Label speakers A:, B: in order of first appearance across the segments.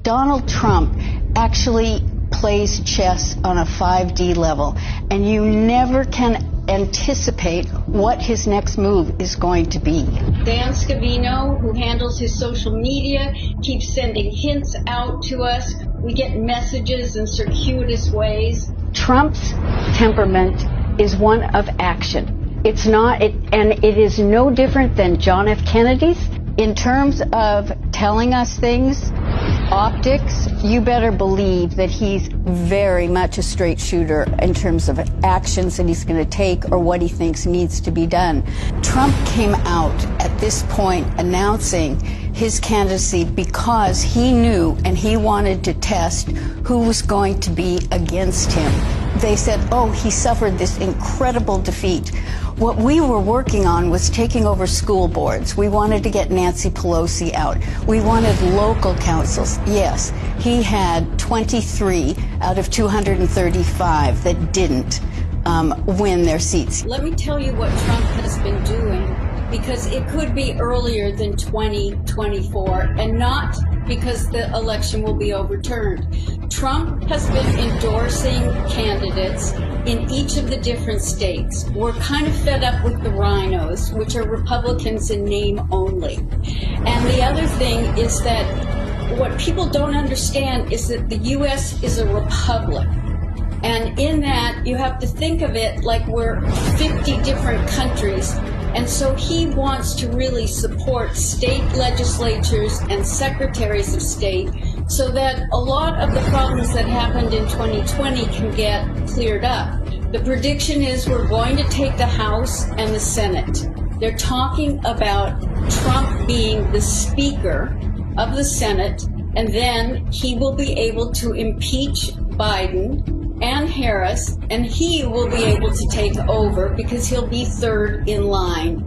A: Donald Trump actually plays chess on a 5D level, and you never can anticipate what his next move is going to be. >Ďanskavino, who handles his social media, keeps sending hints out to us. We get messages in circuitous ways. Trump's temperament is one of action. It's not, and it is no different than John F. Kennedy's. In terms of telling us things, optics, you better believe that he's very much a straight shooter in terms of actions that he's going to take or what he thinks needs to be done. Trump came out at this point announcing his candidacy because he knew and he wanted to test who was going to be against him. They said, oh, he suffered this incredible defeat. What we were working on was taking over school boards. We wanted to get Nancy Pelosi out. We wanted local councils. Yes, he had 23 out of 235 that didn't win their seats. Let me tell you what Trump has been doing, because it could be earlier than 2024 and not because the election will be overturned. Trump has been endorsing candidates in each of the different states. We're kind of fed up with the rhinos, which are Republicans in name only. And the other thing is that what people don't understand is that the U.S. is a republic. And in that, you have to think of it like we're 50 different countries. And so he wants to really support state legislatures and secretaries of state so that a lot of the problems that happened in 2020 can get cleared up. The prediction is we're going to take the House and the Senate. They're talking about Trump being the Speaker of the Senate, and then he will be able to impeach Biden and Harris, and he will be able to take over because he'll be third in line.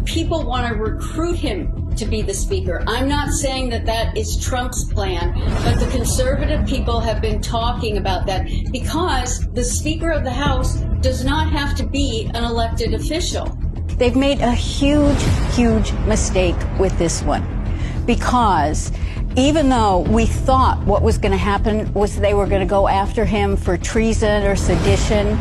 A: People want to recruit him to be the Speaker. I'm not saying that that is Trump's plan, but the conservative people have been talking about that because the Speaker of the House does not have to be an elected official. They've made a huge, huge mistake with this one, because even though we thought what was going to happen was they were going to go after him for treason or sedition,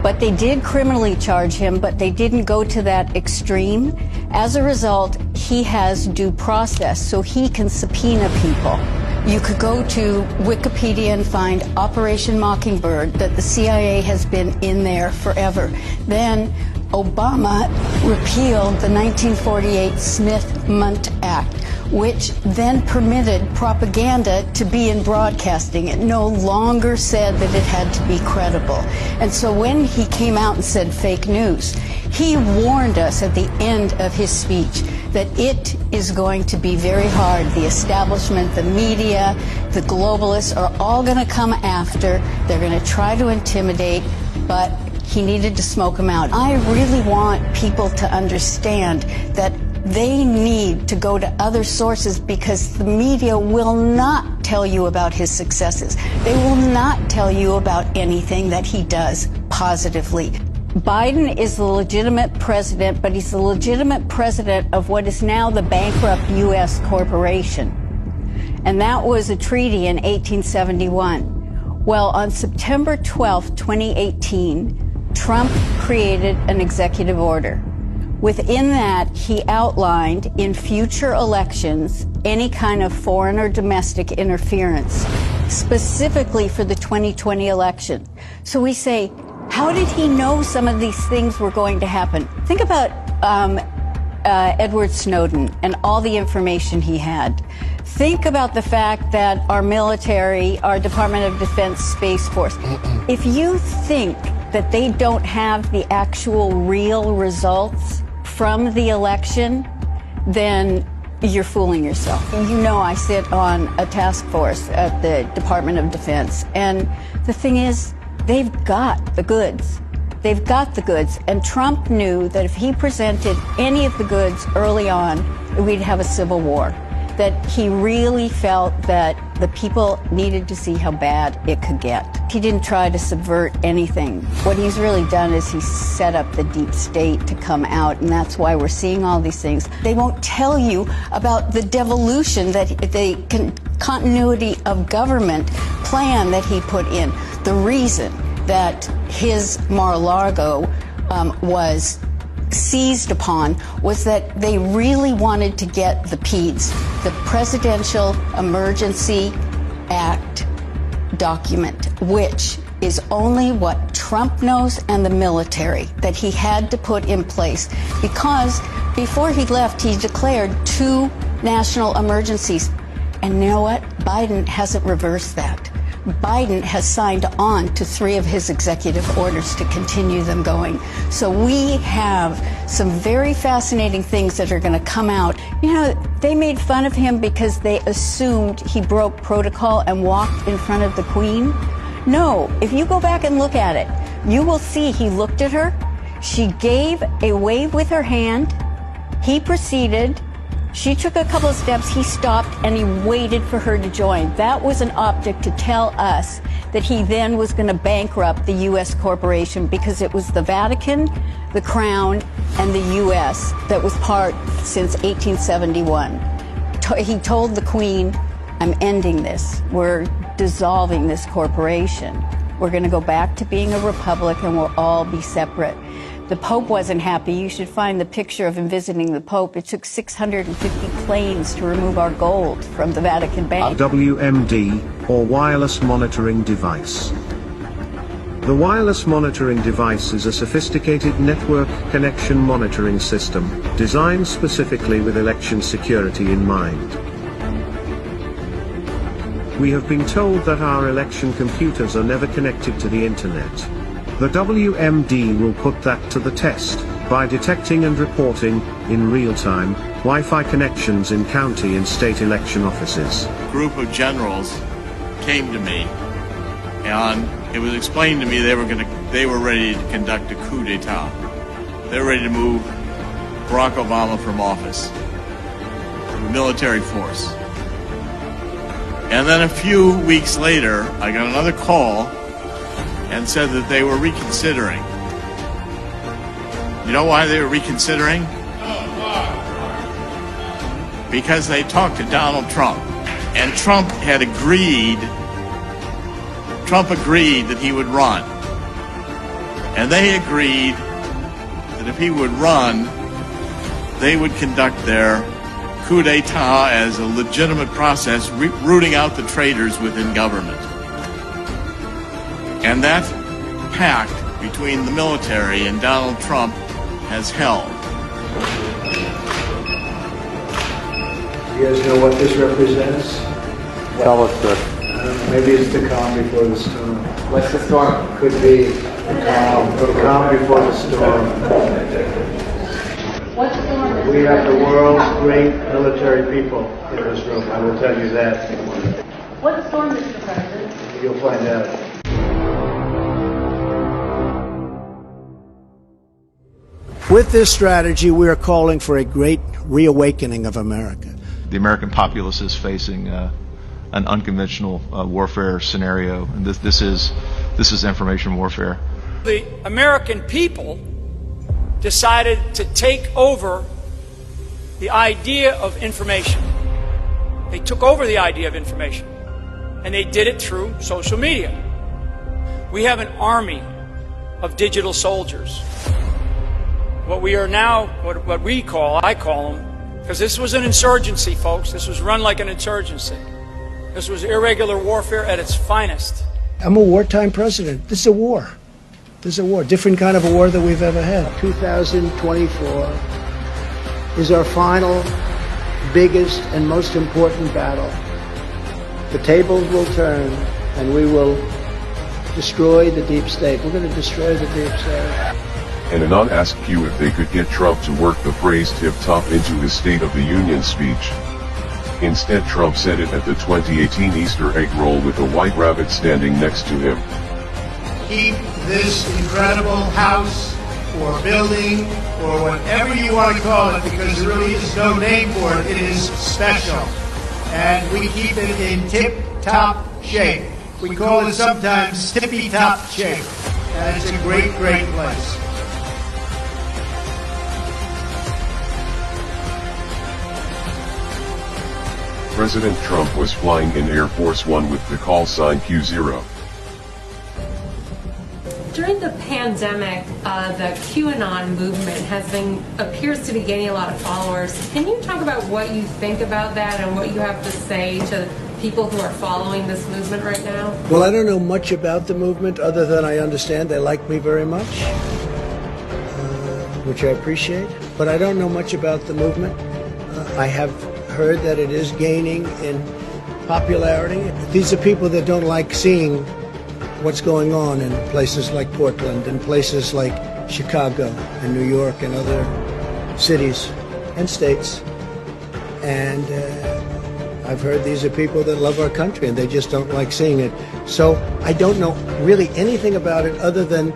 A: but they did criminally charge him, but they didn't go to that extreme. As a result, he has due process, so he can subpoena people. You could go to Wikipedia and find Operation Mockingbird, that the CIA has been in there forever. Then Obama repealed the 1948 Smith-Mundt Act, which then permitted propaganda to be in broadcasting. It no longer said that it had to be credible. And so when he came out and said fake news, he warned us at the end of his speech that it is going to be very hard. The establishment, the media, the globalists are all going to come after. They're going to try to intimidate, but he needed to smoke them out. I really want people to understand that they need to go to other sources, because the media will not tell you about his successes. They will not tell you about anything that he does positively. Biden is the legitimate president, but he's the legitimate president of what is now the bankrupt U.S. corporation. And that was a treaty in 1871. Well, on September 12, 2018, Trump created an executive order. Within that, he outlined in future elections any kind of foreign or domestic interference, specifically for the 2020 election. So we say, how did he know some of these things were going to happen? Think about Edward Snowden and all the information he had. Think about the fact that our military, our Department of Defense Space Force, if you think that they don't have the actual real results from the election, then you're fooling yourself. You know, I sit on a task force at the Department of Defense, and the thing is, they've got the goods. They've got the goods, and Trump knew that if he presented any of the goods early on, we'd have a civil war. That he really felt that The people needed to see how bad it could get. He didn't try to subvert anything. What he's really done is he set up the deep state to come out, and that's why we're seeing all these things. They won't tell you about the devolution, that the continuity of government plan that he put in. The reason that his Mar-a-Lago was seized upon was that they really wanted to get the PEDS, the Presidential Emergency Act document, which is only what Trump knows and the military, that he had to put in place. Because before he left, he declared 2 national emergencies. And you know what? Biden hasn't reversed that. Biden has signed on to 3 of his executive orders to continue them going. So we have some very fascinating things that are going to come out. You know, they made fun of him because they assumed he broke protocol and walked in front of the Queen. No, if you go back and look at it, you will see he looked at her. She gave a wave with her hand. He proceeded. She took a couple of steps, he stopped, and he waited for her to join. That was an optic to tell us that he then was going to bankrupt the U.S. corporation, because it was the Vatican, the Crown, and the U.S. that was part since 1871. He told the Queen, I'm ending this. We're dissolving this corporation. We're going to go back to being a republic, and we'll all be separate. The Pope wasn't happy. You should find the picture of him visiting the Pope. It took 650 planes to remove our gold from the Vatican Bank.
B: WMD, or wireless monitoring device. The wireless monitoring device is a sophisticated network connection monitoring system, designed specifically with election security in mind. We have been told that our election computers are never connected to the internet. The WMD will put that to the test, by detecting and reporting, in real time, Wi-Fi connections in county and state election offices.
C: A group of generals came to me, and it was explained to me they were ready to conduct a coup d'etat. They were ready to move Barack Obama from office, from a military force. And then a few weeks later, I got another call and said that they were reconsidering. You know why they were reconsidering? Because they talked to Donald Trump, and Trump agreed that he would run. And they agreed that if he would run, they would conduct their coup d'etat as a legitimate process, rooting out the traitors within government. And that pact between the military and Donald Trump has held.
D: You guys know what this represents?
E: Tell us, sir.
D: Maybe it's the calm before the storm.
E: What's the storm?
D: Could be the calm before the storm. We have the world's great military people in this room, I will tell you that.
F: What storm, Mr. President?
D: You'll find out. With this strategy, we are calling for a great reawakening of America.
G: The American populace is facing an unconventional warfare scenario, and this is information warfare.
H: The American people decided to take over the idea of information. They took over the idea of information, and they did it through social media. We have an army of digital soldiers. What we are now, what we call, I call them, because this was an insurgency, folks. This was run like an insurgency. This was irregular warfare at its finest.
D: I'm a wartime president. This is a war. This is a war, different kind of a war than we've ever had. 2024 is our final, biggest, and most important battle. The tables will turn, and we will destroy the deep state. We're going to destroy the deep state.
I: And Anon asked Q if they could get Trump to work the phrase tip-top into his State of the Union speech. Instead, Trump said it at the 2018 Easter egg roll with a white rabbit standing next to him.
J: Keep this incredible house or building or whatever you want to call it, because there really is no name for it. It is special. and we keep it in tip-top shape. We call it sometimes tippy-top shape, and it's a great, great place.
I: President Trump was flying in Air Force One with the call sign Q0.
K: During the pandemic, the QAnon movement appears to be gaining a lot of followers. Can you talk about what you think about that and what you have to say to people who are following this movement right now?
D: Well, I don't know much about the movement other than I understand they like me very much, which I appreciate. But I don't know much about the movement. I have heard that it is gaining in popularity. These are people that don't like seeing what's going on in places like Portland and places like Chicago and New York and other cities and states. And I've heard these are people that love our country and they just don't like seeing it. So I don't know really anything about it other than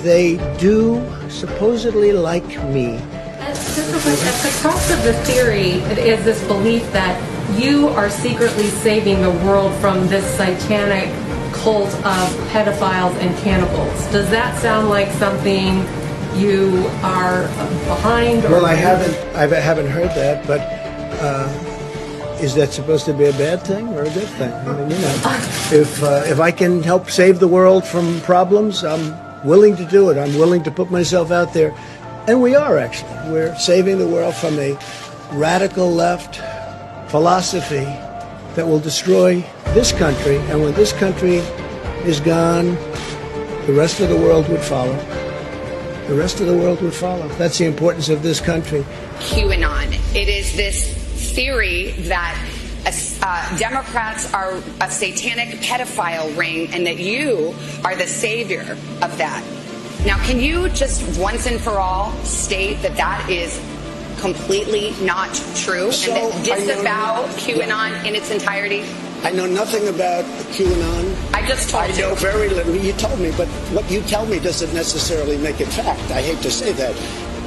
D: they do supposedly like me.
K: At the crux of the theory is this belief that you are secretly saving the world from this satanic cult of pedophiles and cannibals. Does that sound like something you are behind? Or
D: well, I haven't heard that, but is that supposed to be a bad thing or a good thing? I mean, you know, if I can help save the world from problems, I'm willing to do it. I'm willing to put myself out there, and we are actually. We're saving the world from a radical left philosophy that will destroy this country, and when this country is gone, the rest of the world would follow. The rest of the world would follow. That's the importance of this country.
L: QAnon. It is this theory that Democrats are a satanic pedophile ring and that you are the savior of that. Now, can you just once and for all state that that is completely not true and that disavow QAnon in its entirety?
D: I know nothing about QAnon.
L: I just told you.
D: I know very little. You told me, but what you tell me doesn't necessarily make it fact. I hate to say that.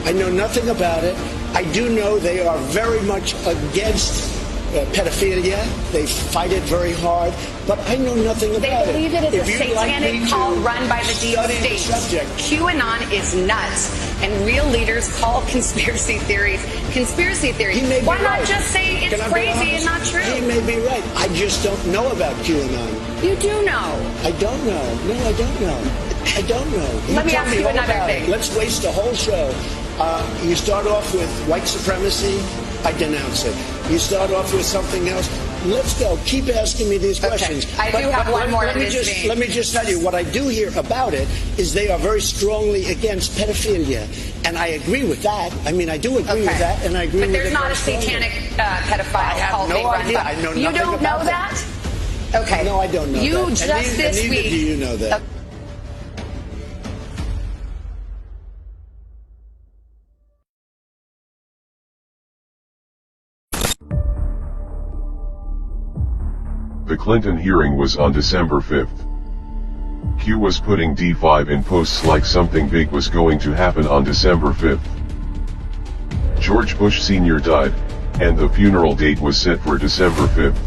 D: I know nothing about it. I do know they are very much against pedophilia. They fight it very hard, but I know nothing about it.
L: They believe it is a satanic cult run by the deep state. QAnon is nuts, and real leaders call conspiracy theories conspiracy theories. Why not just say it's crazy and not true?
D: He may be right. I just don't know about QAnon.
L: You do know.
D: I don't know. No, I don't know. I don't know.
L: Let me ask you another thing.
D: Let's waste the whole show. You start off with white supremacy. I denounce it. You start off with something else. Let's go. Keep asking me these questions.
L: I do have one more.
D: Let me just tell you what I do hear about it is they are very strongly against pedophilia, and I agree with that. I mean, I do agree with that, and I agree with it.
L: But there's not a satanic pedophile cult being run by.
D: I know
L: you
D: nothing
L: don't know
D: about
L: that? Okay.
D: No, I don't know that.
L: You just this week.
D: Neither do you know that.
I: The Clinton hearing was on December 5th. Q was putting D5 in posts like something big was going to happen on December 5th. George Bush Sr. died, and the funeral date was set for December 5th.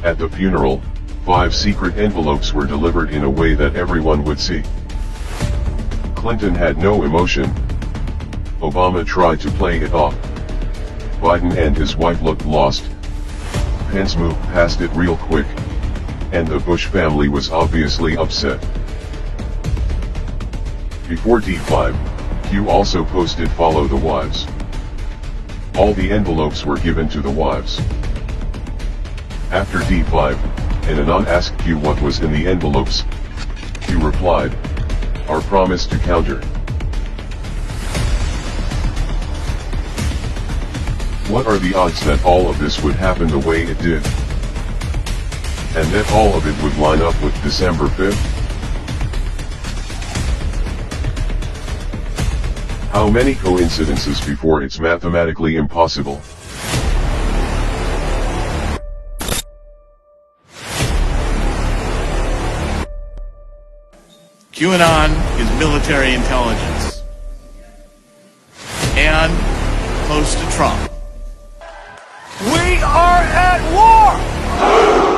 I: At the funeral, 5 secret envelopes were delivered in a way that everyone would see. Clinton had no emotion. Obama tried to play it off. Biden and his wife looked lost. Pence moved past it real quick, and the Bush family was obviously upset. Before D5, Q also posted "Follow the wives." All the envelopes were given to the wives. After D5, an Anon asked Q what was in the envelopes. Q replied, "Our promise to counter." What are the odds that all of this would happen the way it did? And that all of it would line up with December 5th? How many coincidences before it's mathematically impossible?
C: QAnon is military intelligence and close to Trump.
J: We are at war!